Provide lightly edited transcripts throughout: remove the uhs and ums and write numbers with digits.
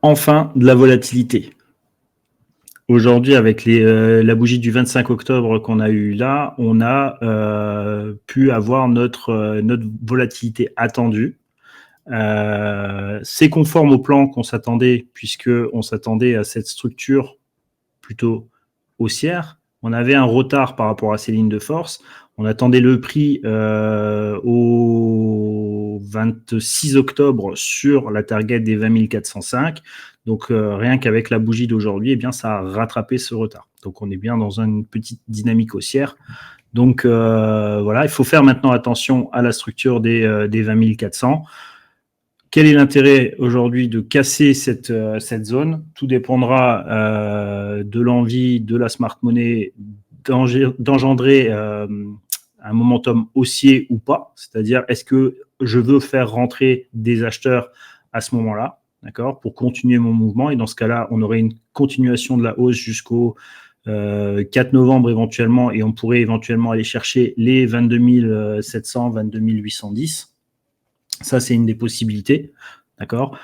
enfin de la volatilité. Aujourd'hui, avec la bougie du 25 octobre qu'on a eue là, on a pu avoir notre volatilité attendue. C'est conforme au plan qu'on s'attendait, puisqu'on s'attendait à cette structure plutôt haussière. On avait un retard par rapport à ces lignes de force. On attendait le prix au 26 octobre sur la target des 20 405. Donc, rien qu'avec la bougie d'aujourd'hui, eh bien, ça a rattrapé ce retard. Donc, on est bien dans une petite dynamique haussière. Donc, voilà, il faut faire maintenant attention à la structure des 20 400. Quel est l'intérêt aujourd'hui de casser cette zone? Tout dépendra de l'envie de la smart money d'engendrer un momentum haussier ou pas. C'est-à-dire, est-ce que je veux faire rentrer des acheteurs à ce moment-là, d'accord, pour continuer mon mouvement? Et dans ce cas-là, on aurait une continuation de la hausse jusqu'au 4 novembre éventuellement, et on pourrait éventuellement aller chercher les 22 700, 22 810. Ça, c'est une des possibilités, d'accord.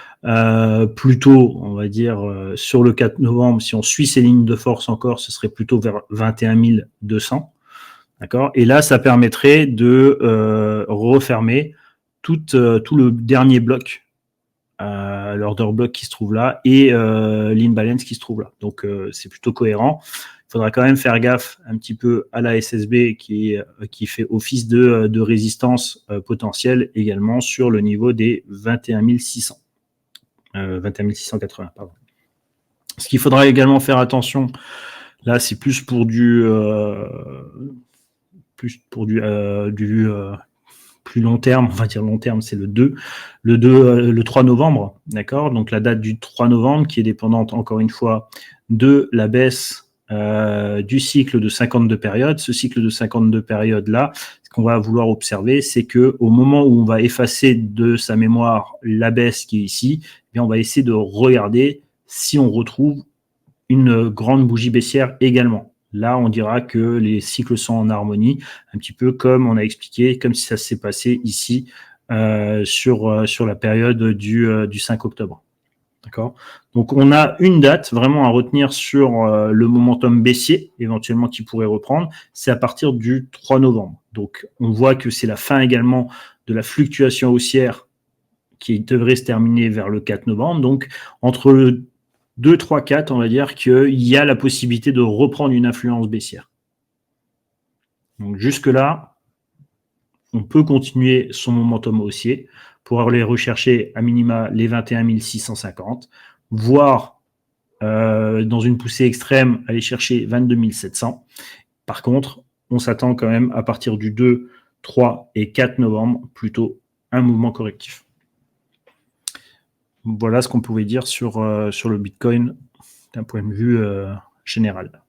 Plutôt, on va dire, sur le 4 novembre, si on suit ces lignes de force encore, ce serait plutôt vers 21 200, d'accord. Et là, ça permettrait de refermer tout le dernier bloc, l'order bloc qui se trouve là, et l'imbalance qui se trouve là. Donc, c'est plutôt cohérent. Il faudra quand même faire gaffe un petit peu à la SSB qui fait office de résistance potentielle également sur le niveau des 21 600. 21 680, pardon. Ce qu'il faudra également faire attention, là c'est plus pour du plus long terme, on va dire long terme, c'est le 3 novembre, d'accord. Donc la date du 3 novembre qui est dépendante encore une fois de la baisse du cycle de 52 périodes. Ce cycle de 52 périodes-là, ce qu'on va vouloir observer, c'est qu'au moment où on va effacer de sa mémoire la baisse qui est ici, eh bien on va essayer de regarder si on retrouve une grande bougie baissière également. Là, on dira que les cycles sont en harmonie, un petit peu comme on a expliqué, comme si ça s'est passé ici sur la période du 5 octobre. D'accord. Donc, on a une date vraiment à retenir sur le momentum baissier, éventuellement qui pourrait reprendre, c'est à partir du 3 novembre. Donc, on voit que c'est la fin également de la fluctuation haussière qui devrait se terminer vers le 4 novembre. Donc, entre le 2, 3, 4, on va dire qu'il y a la possibilité de reprendre une influence baissière. Donc, jusque-là, on peut continuer son momentum haussier pour aller rechercher à minima les 21 650, voire dans une poussée extrême, aller chercher 22 700. Par contre, on s'attend quand même à partir du 2, 3 et 4 novembre, plutôt un mouvement correctif. Voilà ce qu'on pouvait dire sur le Bitcoin d'un point de vue général.